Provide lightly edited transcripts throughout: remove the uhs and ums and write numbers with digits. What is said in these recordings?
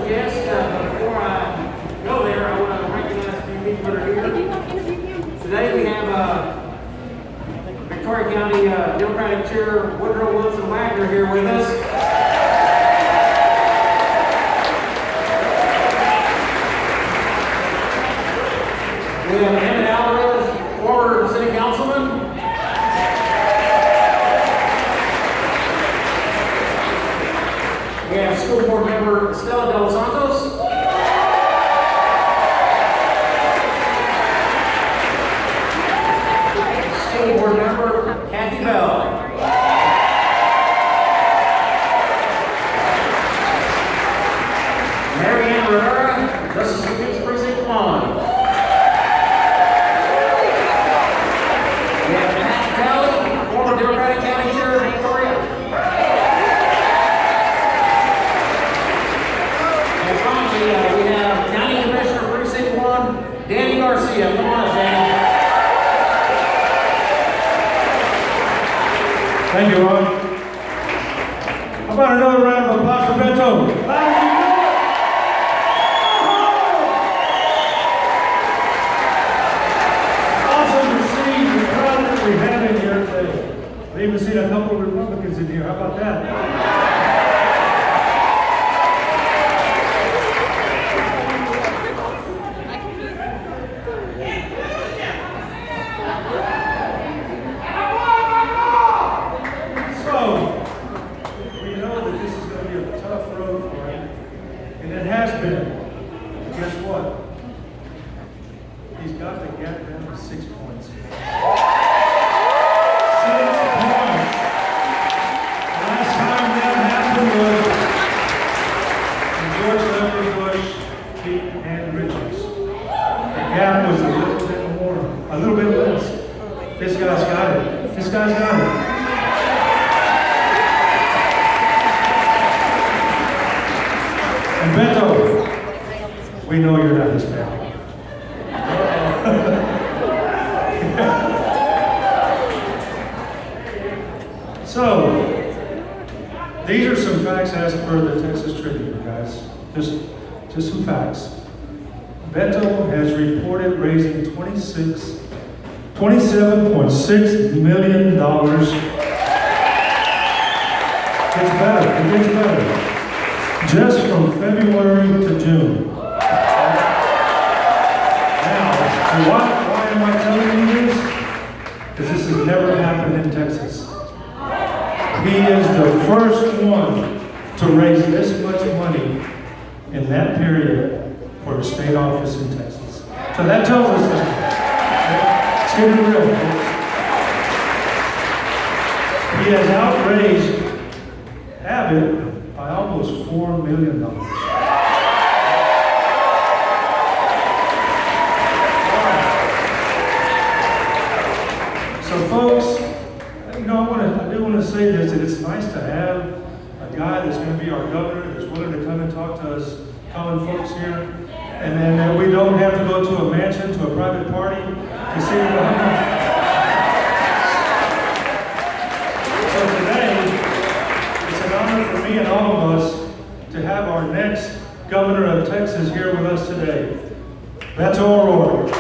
guest. Before I go there, I want to recognize a few people that are here. Today we have Victoria County Democratic Chair Woodrow Wilson Wagner here with us. We have Emmett Alvarez, former city councilman. We have school board member Stella De Los Santos. School board member Kathy Bell. Mary Ann Rivera, Justice of the Peace Precinct 1. We have Matt Kelly, former Democratic County Chair of Victoria. And finally, we have County Commissioner Precinct 1, Danny Garcia. Come on up, Danny. Thank you, Ron. How about another round of applause for Beto? Awesome to see the crowd that we have in here today. I even seen a couple of Republicans in here. How about that? Guess what? He's got to get them to 6 points. 6 points. The last time that happened was when George W. Bush beat Ann Richards. The gap was a little bit more, a little bit less. This guy's got it. This guy's got it. And Beto, we know you're not Hispanic. So, these are some facts as per the Texas Tribune, guys. Just some facts. Beto has reported raising $27.6 million. It gets better. Just from February to June. Now, why am I telling you this? Because this has never happened in Texas. He is the first one to raise this much money in that period for a state office in Texas. So that tells us that. Let's get it real, folks. He has outraised Abbott by almost $4 million. So folks, I do want to say this, that it's nice to have a guy that's going to be our governor, that's willing to come and talk to us common folks here, and then that we don't have to go to a mansion, to a private party to see him. So today, it's an honor for me and all of us to have our next governor of Texas here with us today, Beto O'Rourke.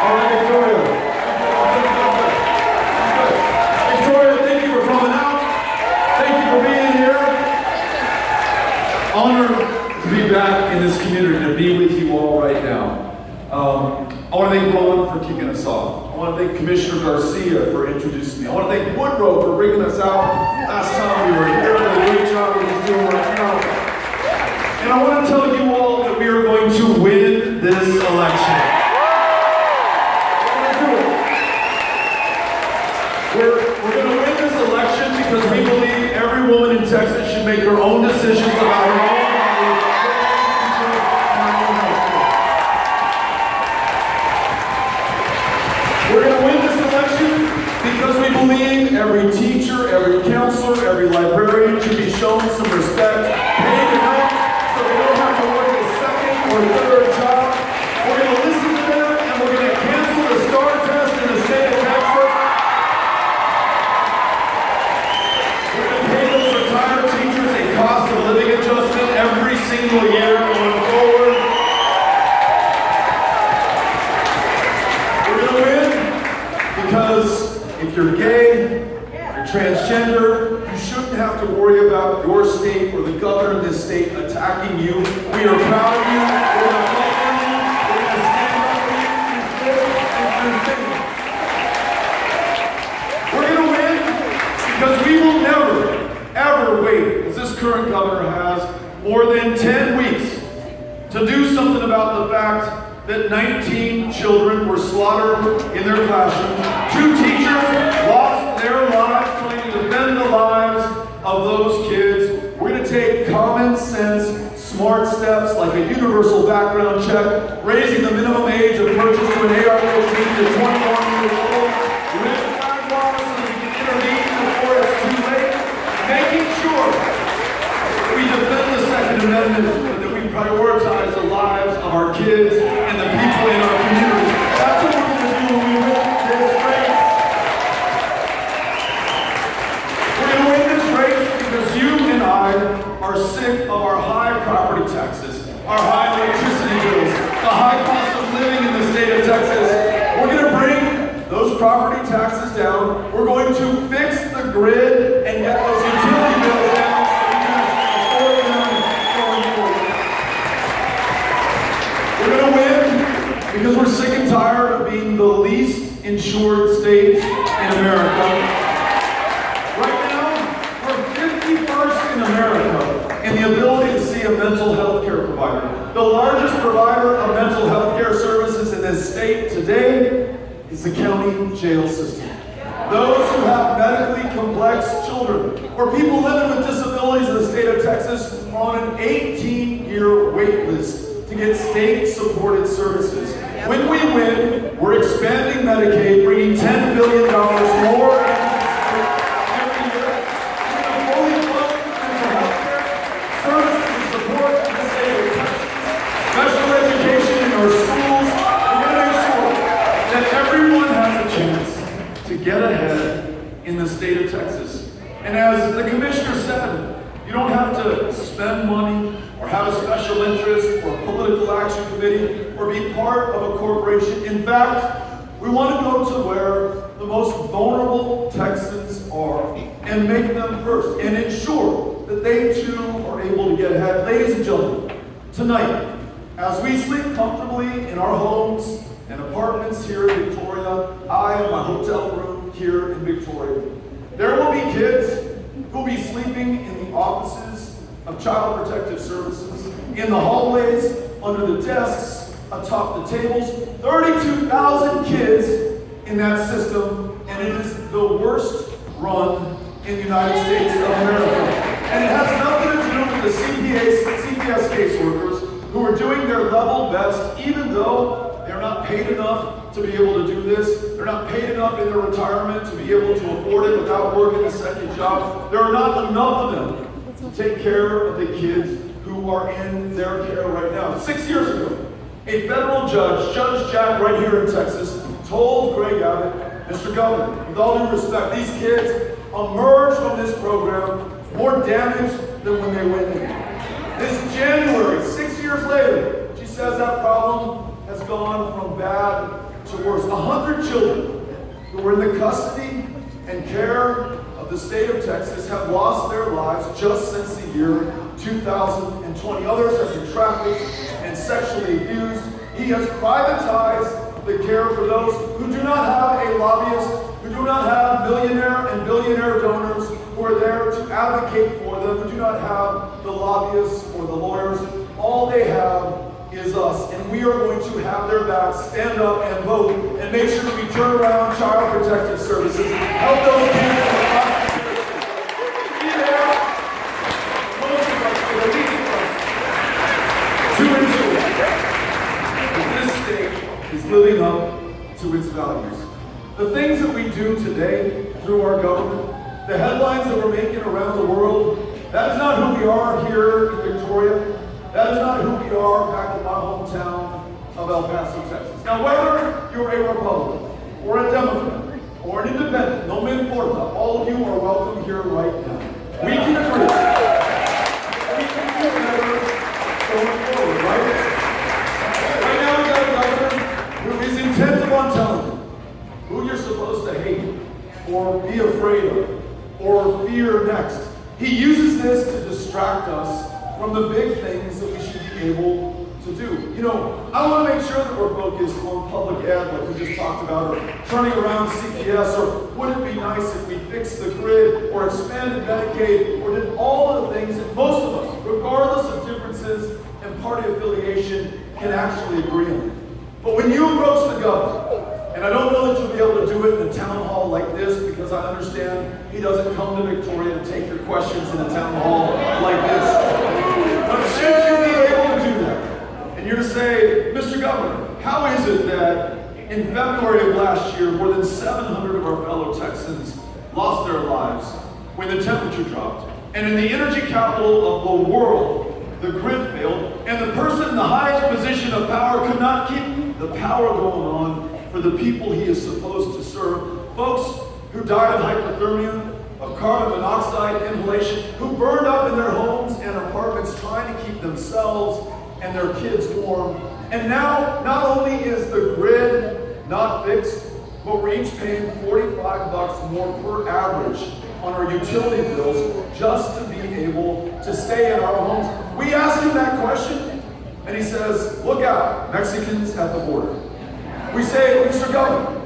All right, Victoria. Victoria, thank you for coming out. Thank you for being here. Honored to be back in this community, to be with you all right now. I want to thank Ron for kicking us off. I want to thank Commissioner Garcia for introducing me. I want to thank Woodrow for bringing us out last time we were here, for the great job he's doing right now. And I want to tell you all that we are going to win this election. We're going to win this election because we believe every woman in Texas should make her own decisions about her own body. We're going to win this election because we believe every teacher, every counselor, every librarian should be shown some respect, paid enough so they don't have to work a second or third job. We're going to listen to them and we're going to cancel the STAR test in the state of Texas. single year going forward. We're going to win because if you're gay, if you're transgender, you shouldn't have to worry about your state or the governor of this state attacking you. We are proud of you. We're going to fight for you. We're going to stand up for you through thick and through thin. We're going to win because we will never, ever wait, as this current governor has, more than 10 weeks to do something about the fact that 19 children were slaughtered in their classrooms. 2 teachers lost their lives trying to defend the lives of those kids. We're going to take common sense, smart steps like a universal background check, raising the minimum age of purchase to an AR-15 to 21 years old, red flag laws so we can intervene before it's too late, making sure that we defend the Second Amendment, but that we prioritize the lives of our kids and the people in our community. That's what we're going to do when we win this race. We're going to win this race because you and I are sick of our high property taxes, our high electricity bills, the high cost of living in the state of Texas. We're going to bring those property taxes down. We're going to fix the grid and get those utility bills down so we can afford them going forward. We're going to win because we're sick and tired of being the least insured state in America. Right now, we're 51st in America in the ability to see a mental health care provider. The largest provider of mental health care services in this state today is the county jail system. Those who have medically complex children or people living with disabilities in the state of Texas are on an 18-year wait list to get state-supported services. When we win, we're expanding Medicaid, bringing $10 billion more into the state every year. We're going to fully fund mental health care, services and support in the state of Texas, special education in our schools. We're going to make sure that everyone has a chance to get ahead in the state of Texas. And as the commissioner said, you don't have to spend money or have a special interest or political action committee or be part of a corporation. In fact, we want to go to where the most vulnerable Texans are and make them first and ensure that they too are able to get ahead. Ladies and gentlemen, tonight, as we sleep comfortably in our homes and apartments here in Victoria, I in my hotel room here in Victoria, there will be kids who will be sleeping in the offices of Child Protective Services, in the hallways, under the desks, atop the tables. 32,000 kids in that system, and it is the worst run in the United States of America. And it has nothing to do with the CPS caseworkers who are doing their level best, even though they're not paid enough to be able to do this. They're not paid enough in their retirement to be able to afford it without working a second job. There are not enough of them to take care of the kids who are in their care right now. 6 years ago, a federal judge, Judge Jack right here in Texas, told Greg Abbott, Mr. Governor, with all due respect, these kids emerged from this program more damaged than when they went in. This January, 6 years later, she says that problem has gone from bad to worse. 100 children who were in the custody and care of the state of Texas have lost their lives just since the year 2020. Others have been trafficked and sexually abused. He has privatized the care for those who do not have a lobbyist, who do not have millionaire and billionaire donors who are there to advocate for them, who do not have the lobbyists or the lawyers. All they have is us, and we are going to have their backs, stand up and vote, and make sure that we turn around Child Protective Services, help those kids be there, most of us, or the least of us, to ensure that this state is living up to its values. The things that we do today through our government, the headlines that we're making around the world, that is not who we are here in Victoria. That is not who we are back in my hometown of El Paso, Texas. Now, whether you're a Republican or a Democrat or an independent, no me importa, all of you are welcome here right now. We can agree. We can do better. be afraid of or fear next. He uses this to distract us from the big things that we should be able to do. You know, I want to make sure that we're focused on public ed, like we just talked about, or turning around CPS, or would it be nice if we fixed the grid, or expanded Medicaid, or did all of the things that most of us, regardless of differences and party affiliation, can actually agree on. But when you approach the governor, and I don't know that you'll be able to do it in a town hall like this, because I understand he doesn't come to Victoria to take your questions in a town hall like this. But should you be able to do that, and you're to say, Mr. Governor, how is it that in February of last year, more than 700 of our fellow Texans lost their lives when the temperature dropped, and in the energy capital of the world, the grid failed, and the person in the highest position of power could not keep the power going on for the people he is supposed to serve? Folks who died of hypothermia, of carbon monoxide inhalation, who burned up in their homes and apartments trying to keep themselves and their kids warm. And now, not only is the grid not fixed, but we're each paying $45 more per average on our utility bills just to be able to stay in our homes. We ask him that question, and he says, look out, Mexicans at the border. We say, Mr. Governor,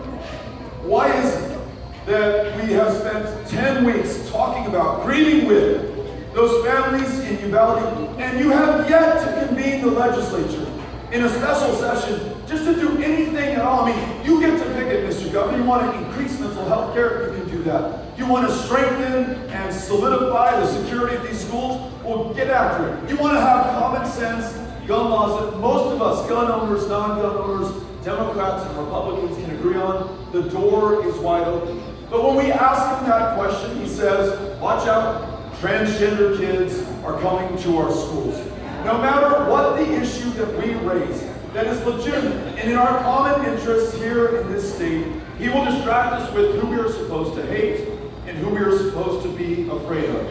why is it that we have spent 10 weeks talking about, grieving with those families in Uvalde, and you have yet to convene the legislature in a special session just to do anything at all? I mean, you get to pick it, Mr. Governor. You want to increase mental health care? You can do that. You want to strengthen and solidify the security of these schools? Well, get after it. You want to have common sense gun laws that most of us, gun owners, non-gun owners, Democrats and Republicans, can agree on? The door is wide open. But when we ask him that question, he says, watch out, transgender kids are coming to our schools. No matter what the issue that we raise that is legitimate and in our common interests here in this state, he will distract us with who we are supposed to hate and who we are supposed to be afraid of.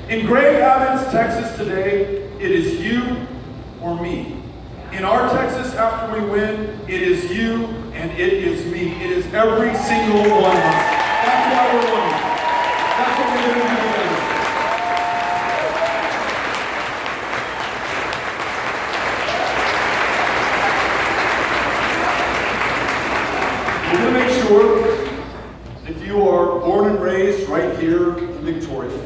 In Greg Abbott's Texas today, it is you or me. In our Texas after we win, it is you and it is me. It is every single one of us. That's why we're winning. That's what we're going to do together. We're going to make sure, if you are born and raised right here in Victoria,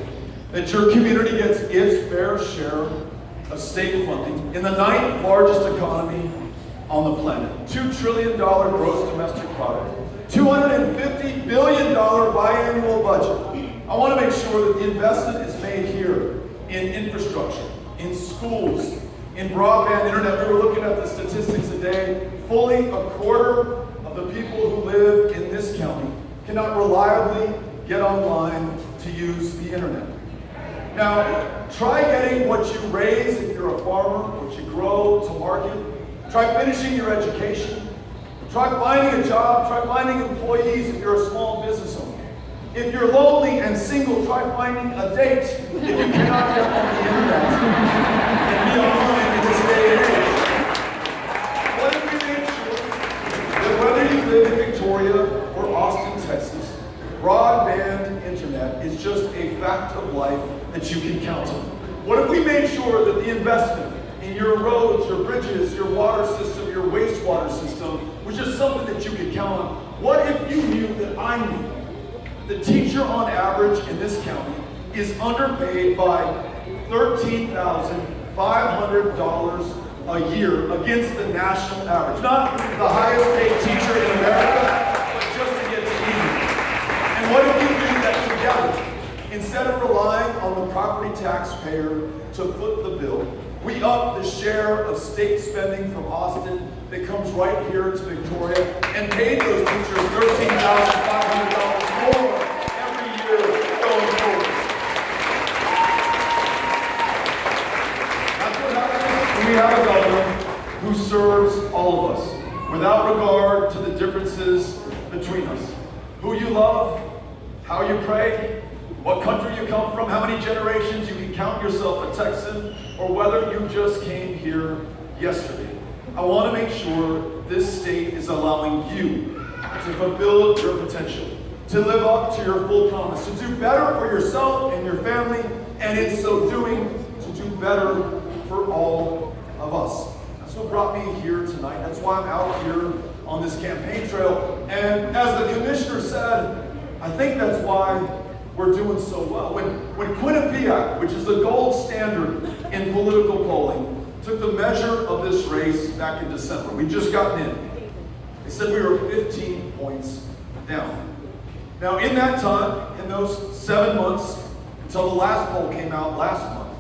that your community gets its fair share of state funding in the 9th largest economy on the planet. $2 trillion gross domestic product. $250 billion biannual budget. I want to make sure that the investment is made here in infrastructure, in schools, in broadband internet. We were looking at the statistics today. Fully a quarter of the people who live in this county cannot reliably get online to use the internet. Now, try getting what you raise if you're a farmer, what you grow to market. Try finishing your education. Try finding a job. Try finding employees if you're a small business owner. If you're lonely and single, try finding a date if you cannot get on the internet and be online in this day and age. What if we make sure that whether you live in Victoria or Austin, Texas, broadband internet is just a fact of life that you can count on? What if we made sure that the investment in your roads, your bridges, your water system, your wastewater system was just something that you could count on? What if you knew that I knew the teacher on average in this county is underpaid by $13,500 a year against the national average? Not the highest paid teacher in America, but just to get to eat. And what if we do that together? Instead of relying on the property taxpayer to foot the bill, we up the share of state spending from Austin that comes right here to Victoria and pay those teachers $13,500 more every year going forward. That's what happens when we have a governor who serves all of us without regard to the differences between us. Who you love, how you pray, what country you come from, how many generations you can count yourself a Texan, or whether you just came here yesterday. I want to make sure this state is allowing you to fulfill your potential, to live up to your full promise, to do better for yourself and your family, and in so doing, to do better for all of us. That's what brought me here tonight. That's why I'm out here on this campaign trail. And as the commissioner said, I think that's why we're doing so well. When Quinnipiac, which is the gold standard in political polling, took the measure of this race back in December, we just gotten in. They said we were 15 points down. Now, in that time, in those 7 months, until the last poll came out last month,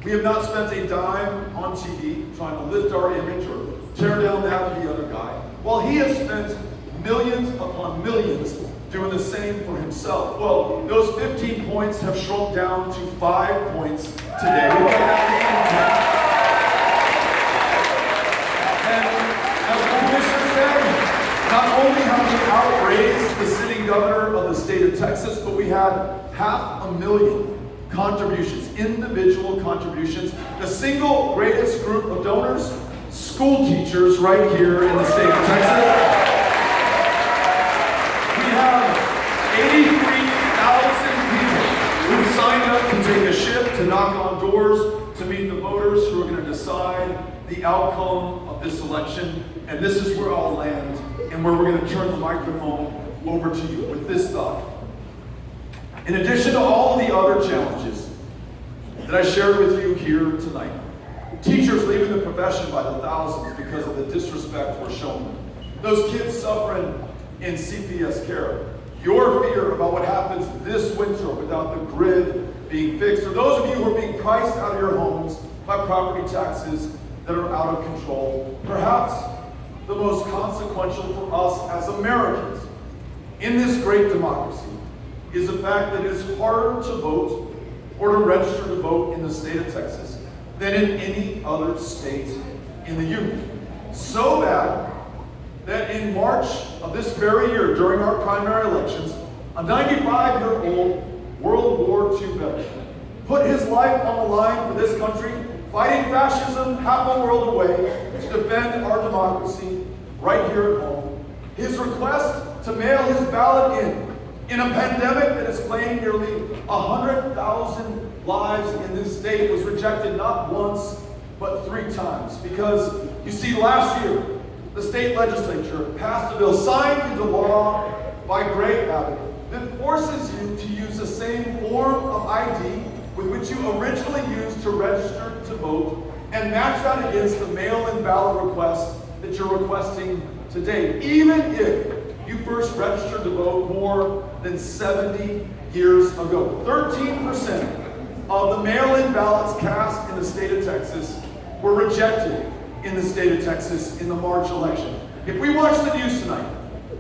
we have not spent a dime on TV trying to lift our image or tear down that of the other guy, while he has spent millions upon millions doing the same for himself. Well, those 15 points have shrunk down to 5 points today. And as the commissioner said, not only have we outraised the sitting governor of the state of Texas, but we had 500,000 contributions, individual contributions. The single greatest group of donors, school teachers right here in the state of Texas. We have 83,000 people who signed up to take a shift, to knock on doors, to meet the voters who are going to decide the outcome of this election. And this is where I'll land and where we're going to turn the microphone over to you with this thought. In addition to all the other challenges that I shared with you here tonight, teachers leaving the profession by the thousands because of the disrespect we're showing them, those kids suffering in CPS care, your fear about what happens this winter without the grid being fixed, or those of you who are being priced out of your homes by property taxes that are out of control, perhaps the most consequential for us as Americans in this great democracy is the fact that it's harder to vote or to register to vote in the state of Texas than in any other state in the Union. So bad that in March of this very year, during our primary elections, a 95-year-old World War II veteran put his life on the line for this country, fighting fascism half a world away to defend our democracy right here at home. His request to mail his ballot in a pandemic that has claimed nearly 100,000 lives in this state was rejected not once, but 3 times. Because, you see, last year, the state legislature passed a bill signed into law by Greg Abbott that forces you to use the same form of ID with which you originally used to register to vote and match that against the mail-in ballot request that you're requesting today, even if you first registered to vote more than 70 years ago. 13% of the mail-in ballots cast in the state of Texas were rejected in the state of Texas in the March election. If we watched the news tonight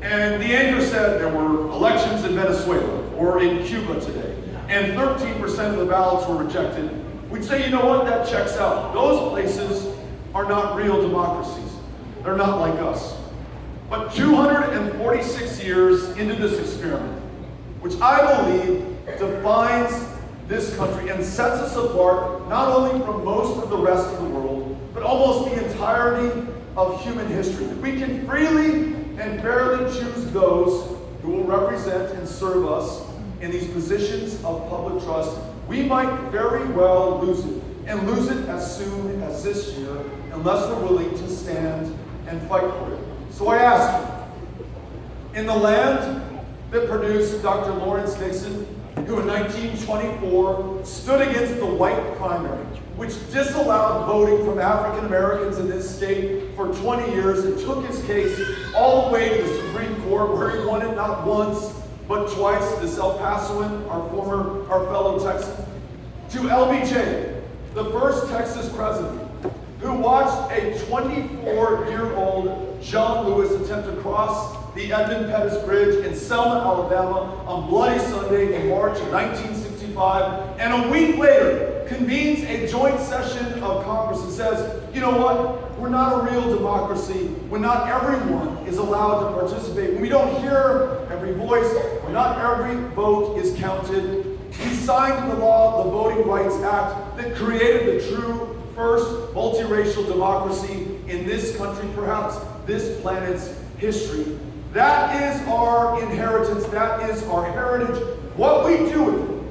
and the anchor said there were elections in Venezuela or in Cuba today, and 13% of the ballots were rejected, we'd say, you know what, that checks out. Those places are not real democracies. They're not like us. But 246 years into this experiment, which I believe defines this country and sets us apart not only from most of the rest of the world, but almost the entirety of human history, that we can freely and fairly choose those who will represent and serve us in these positions of public trust. We might very well lose it, and lose it as soon as this year, unless we're willing to stand and fight for it. So I ask you, in the land that produced Dr. Lawrence Nixon, who in 1924 stood against the white primary, which disallowed voting from African Americans in this state for 20 years, and took his case all the way to the Supreme Court, where he won it not once, but twice, this El Pasoan, our fellow Texan, to LBJ, the first Texas president, who watched a 24-year-old John Lewis attempt to cross the Edmund Pettus Bridge in Selma, Alabama on Bloody Sunday in March of 1965, and a week later convenes a joint session of Congress and says, you know what, we're not a real democracy when not everyone is allowed to participate, when we don't hear every voice, when not every vote is counted. He signed the law, the Voting Rights Act, that created the true first multiracial democracy in this country, perhaps this planet's history. That is our inheritance. That is our heritage. What we do with it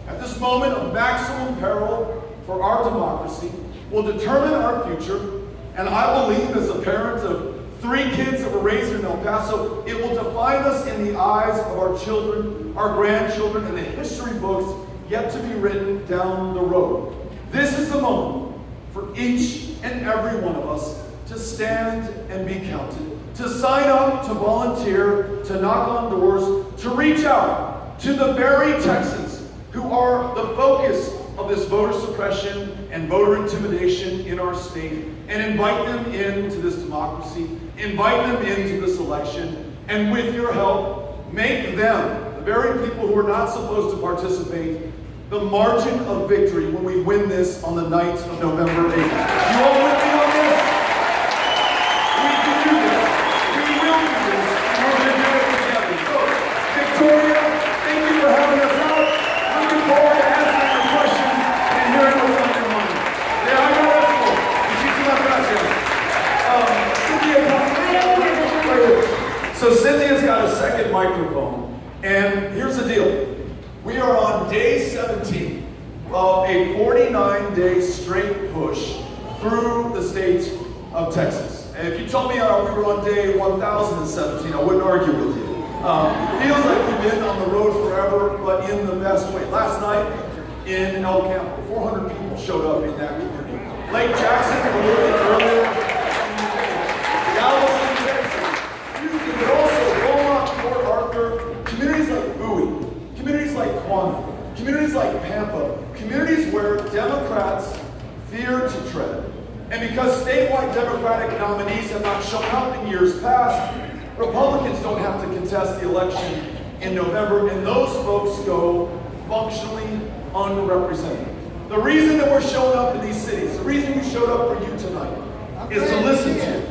at this moment of maximum peril for our democracy will determine our future. And I believe, as a parent of 3 kids that were raised in El Paso, it will define us in the eyes of our children, our grandchildren, and the history books yet to be written down the road. This is the moment for each and every one of us to stand and be counted, to sign up, to volunteer, to knock on doors, to reach out to the very Texans who are the focus of this voter suppression and voter intimidation in our state, and invite them into this democracy, invite them into this election, and with your help, make them, the very people who are not supposed to participate, the margin of victory when we win this on the night of November 8th. You all with me on this? We can do this. We will do this. And we're going to do it together. So, Victoria, thank you for having us out. Looking forward to answering your questions and hearing what's on your mind. Le agradezco. Muchísimas gracias. Cynthia, so Cynthia's got a second microphone. And here's the deal. We are on day 17 of a 49-day straight push through the state of Texas. And if you told me we were on day 1017, I wouldn't argue with you. Feels like we've been on the road forever, but in the best way. Last night in El Campo, 400 people showed up in that community. Lake Jackson, a little bit earlier. Dallas, Texas. Houston, but also Beaumont, Port Arthur, communities like Bowie. Communities like Quanah, communities like Pampa, communities where Democrats fear to tread. And because statewide Democratic nominees have not shown up in years past, Republicans don't have to contest the election in November, and those folks go functionally unrepresented. The reason that we're showing up in these cities, the reason we showed up for you tonight, is to listen to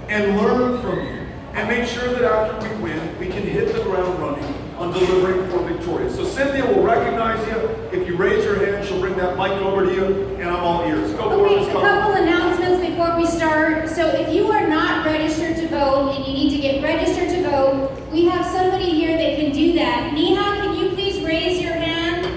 and learn from you, and make sure that after we win, we can hit the ground running on delivering for Victoria. So Cynthia will recognize you. If you raise your hand, she'll bring that mic over to you, and I'm all ears. Go for it. Okay, a couple announcements before we start. So if you are not registered to vote and you need to get registered to vote, we have somebody here that can do that. Neha, can you please raise your hand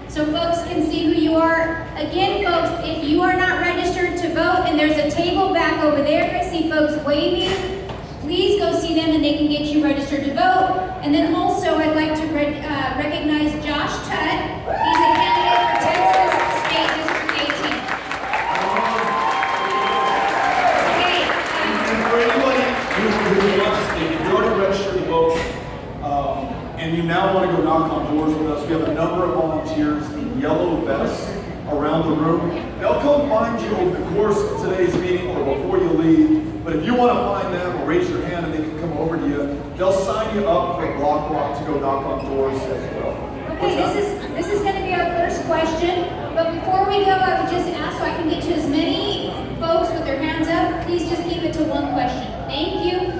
so folks can see who you are? Again, folks, if you are not registered to vote and there's a table back over there, I see folks waving. Please go see them and they can get you registered to vote. And then also I'd like to recognize Josh Tutt. He's a candidate for Texas State District 18. Okay. And for anybody who wants, if you've already registered to vote, and you now want to go knock on doors with us, we have a number of volunteers in yellow vests around the room. They'll come find you over the course of today's meeting or before you leave. But if you want to find them, or raise your hand and they can come over to you, they'll sign you up for a block walk to go knock on doors as well. Okay, this is going to be our first question. But before we go, I would just ask so I can get to as many folks with their hands up. Please just keep it to one question. Thank you.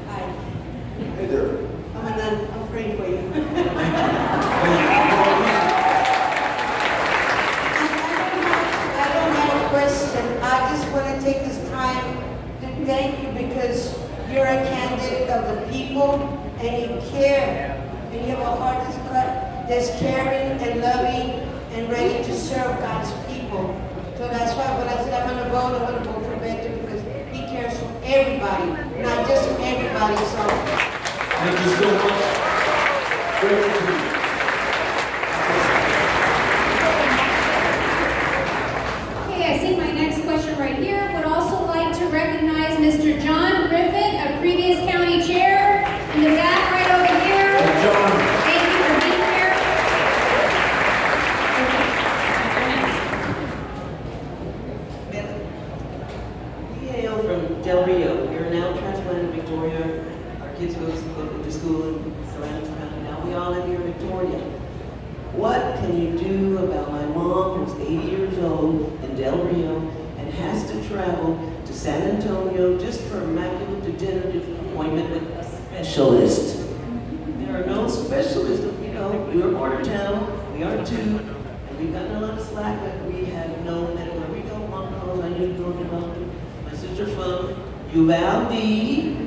Hi. Hey there. I'm praying for you. I don't have a question. I just want to take this time to thank you because you're a candidate of the people and you care. And you have a heart that's caring and loving and ready to serve God's people. So that's why when I said I'm going to vote for Beto because he cares for everybody, not just for everybody. So Thank you so much. Grateful to you. Okay, I see my next question right here. Would also like to recognize Mr. John Griffin, a previous county chair, in the back right over here. Hey, John. Thank you for being here. We hail from Del Rio. We are now transplanted to Victoria. Our kids go to school in Savannah County. Now we all live here in Victoria. What can you do about my mom who's 80 years old in Del Rio and has to travel to San Antonio just for a macular degenerative appointment with a specialist? There are no specialists. You know, we were border town. We are too. And we've gotten a lot of slack, but we have no medical. Where we go, mom calls, I need to go to the doctor. My sister from Uvalde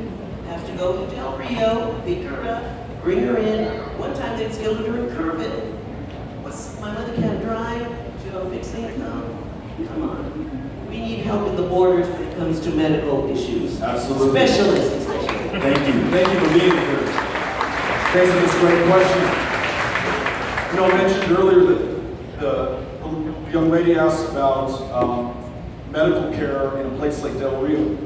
have to go to Del Rio, pick her up, bring her in. One time they scheduled her in Curvin. My mother can't drive, she don't fix income. Come on. We need help in the borders when it comes to medical issues. Absolutely. Specialists, especially. Thank you. Thank you for being here. Thanks for this great question. You know, I mentioned earlier that the young lady asked about medical care in a place like Del Rio.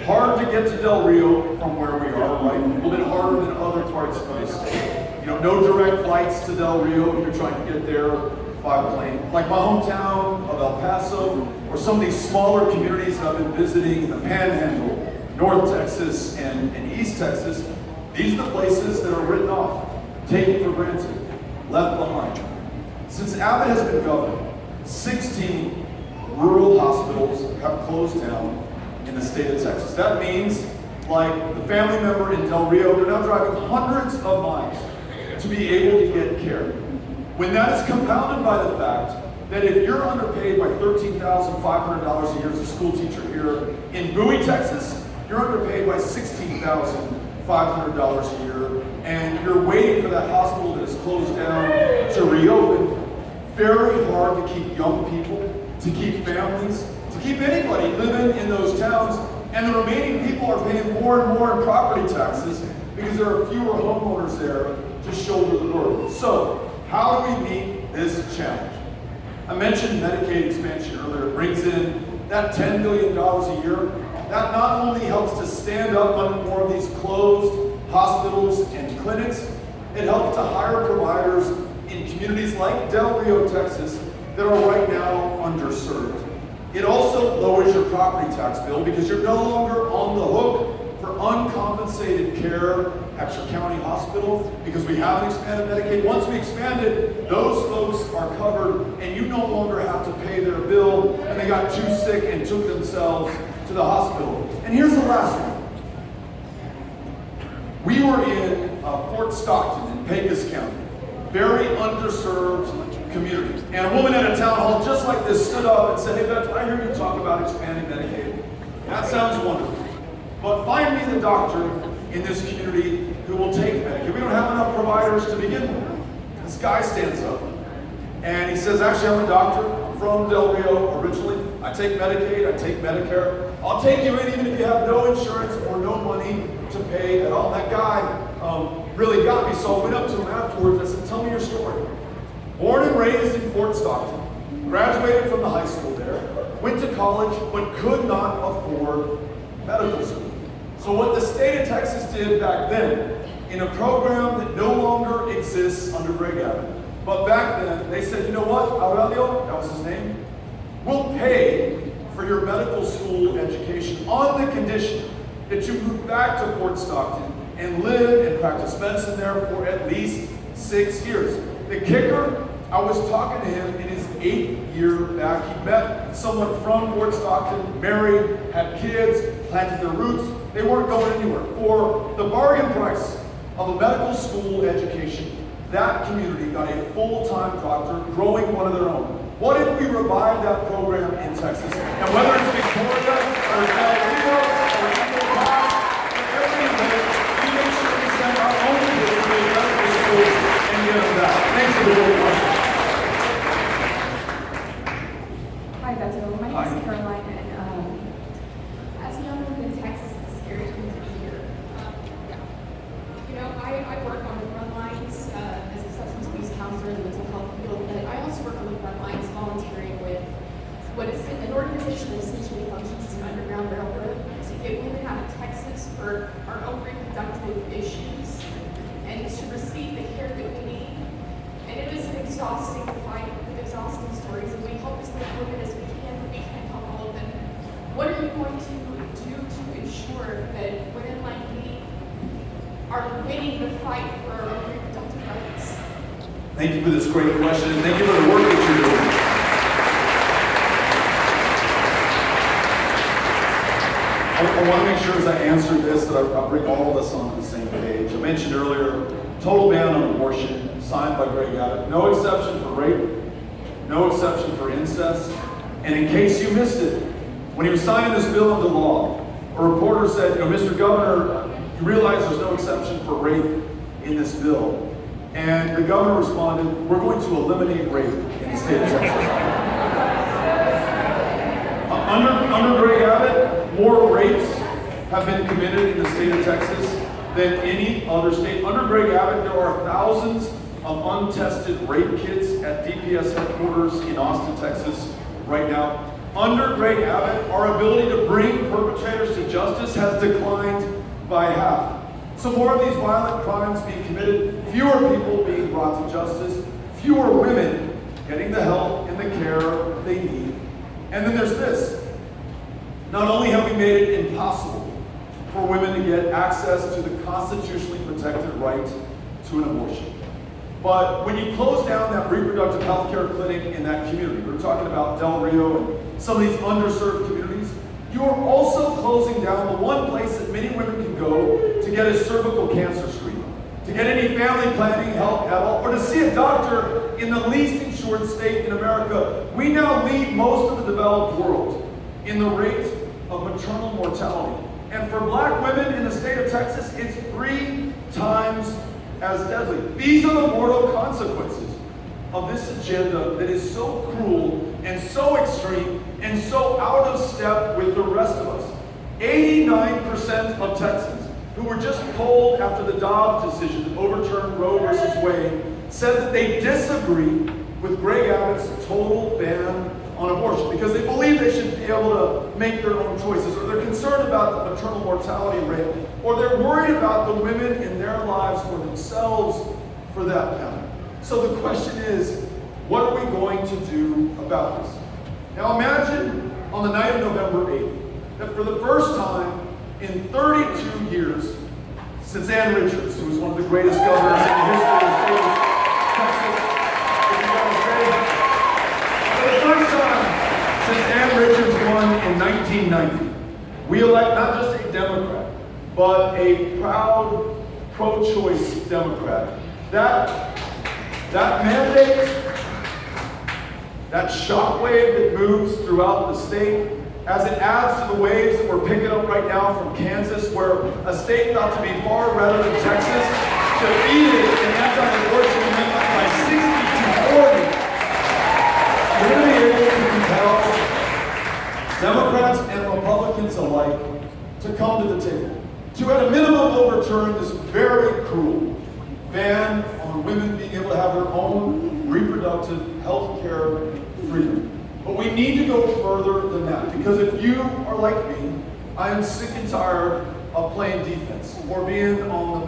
Hard to get to Del Rio from where we are, right? A little bit harder than other parts of the state. You know, no direct flights to Del Rio if you're trying to get there by plane. Like my hometown of El Paso, or some of these smaller communities that I've been visiting, the Panhandle, North Texas, and East Texas, these are the places that are written off, taken for granted, left behind. Since Abbott has been governor, 16 rural hospitals have closed down in the state of Texas. That means, like the family member in Del Rio, they're now driving hundreds of miles to be able to get care. When that is compounded by the fact that if you're underpaid by $13,500 a year as a school teacher here in Bowie, Texas, you're underpaid by $16,500 a year, and you're waiting for that hospital that is closed down to reopen. Very hard to keep young people, to keep families, to keep anybody living in those towns, and the remaining people are paying more and more in property taxes because there are fewer homeowners there to shoulder the burden. So, how do we meet this challenge? I mentioned Medicaid expansion earlier. It brings in that $10 billion a year. That not only helps to stand up on more of these closed hospitals and clinics, it helps to hire providers in communities like Del Rio, Texas, that are right now underserved. It also lowers your property tax bill because you're no longer on the hook for uncompensated care at your county hospital because we haven't expanded Medicaid. Once we expand it, those folks are covered and you no longer have to pay their bill and they got too sick and took themselves to the hospital. And here's the last one. We were in Fort Stockton in Pecos County, very underserved community. And a woman at a town hall just like this stood up and said, "Hey, Beto, I hear you talk about expanding Medicaid. That sounds wonderful. But find me the doctor in this community who will take Medicaid. We don't have enough providers to begin with." This guy stands up and he says, "Actually, I'm a doctor. I'm from Del Rio originally. I take Medicaid, I take Medicare. I'll take you in even if you have no insurance or no money to pay at all." That guy really got me, so I went up to him afterwards and I said, "Tell me your story." Born and raised in Fort Stockton, graduated from the high school there, went to college, but could not afford medical school. So what the state of Texas did back then, in a program that no longer exists under Greg Abbott, but back then, they said, "You know what, Aurelio," that was his name, "we'll pay for your medical school education on the condition that you move back to Fort Stockton and live and practice medicine there for at least 6 years." The kicker, I was talking to him in his 8th year back. He met someone from Fort Stockton, married, had kids, planted their roots. They weren't going anywhere. For the bargain price of a medical school education, that community got a full-time doctor growing one of their own. What if we revived that program in Texas? And whether it's Victoria or Del Rio or Eagle Pass or every day, we make sure we send our own kids to the medical schools and get them back. Thanks for the question. Hi, Beto. My Hi. name is Caroline, and as a young woman in Texas, it's scary to be here. You know, I work on the front lines as a substance abuse counselor in the mental health field, but I also work on the front lines volunteering with what is an organization that essentially functions as an underground railroad to get women out of Texas for our own reproductive issues and to receive the care that we need. And it is an exhausting fight with exhausting stories, and we help as many women as we can, but we can't help all of them. What are you going to do to ensure that women like me are winning the fight for our own reproductive rights? Thank you for this great question, and thank you for the work that you're doing. I want to make sure as I answer this that I bring all of us onto the same page. I mentioned earlier, total ban on abortion signed by Greg Abbott. No exception for rape, no exception for incest. And in case you missed it, when he was signing this bill into law, a reporter said, "You know, Mr. Governor, you realize there's no exception for rape in this bill. And the governor responded, we're going to eliminate rape in the state of Texas. Under Greg Abbott, more rapes have been committed in the state of Texas than any other state. Under Greg Abbott, there are thousands of untested rape kits at DPS headquarters in Austin, Texas right now. Under Greg Abbott, our ability to bring perpetrators to justice has declined by half. So more of these violent crimes being committed, fewer people being brought to justice, fewer women getting the help and the care they need. And then there's this. Not only have we made it impossible for women to get access to the constitutionally protected right to an abortion, but when you close down that reproductive health care clinic in that community, we're talking about Del Rio and some of these underserved communities, you are also closing down the one place that many women can go to get a cervical cancer screening, to get any family planning help at all, or to see a doctor in the least insured state in America. We now lead most of the developed world in the rate of maternal mortality. And for black women in the state of Texas, it's 3 times as deadly. These are the mortal consequences of this agenda that is so cruel and so extreme and so out of step with the rest of us. 89% of Texans who were just polled after the Dobbs decision that overturned Roe versus Wade said that they disagree with Greg Abbott's total ban on abortion because they believe they should be able to make their own choices, or they're concerned about the maternal mortality rate, or they're worried about the women in their lives or themselves for that matter. So the question is, what are we going to do about this? Now imagine on the night of November 8th that for the first time in 32 years, since Ann Richards, who was one of the greatest governors in the history of the state of Texas, for the first time since Ann Richards won in 1990, we elect not just a Democrat, but a proud pro-choice Democrat. That mandate, that shockwave that moves throughout the state, as it adds to the waves that we're picking up right now from Kansas, where a state thought to be far redder than Texas defeated an anti-abortion amendment by 60 to 40. We're going to be able to compel Democrats and Republicans alike to come to the table, to at a minimum overturn this very cruel ban on women being able to have their own reproductive health care freedom. But we need to go further than that, because if you are like me, I am sick and tired of playing defense or being on the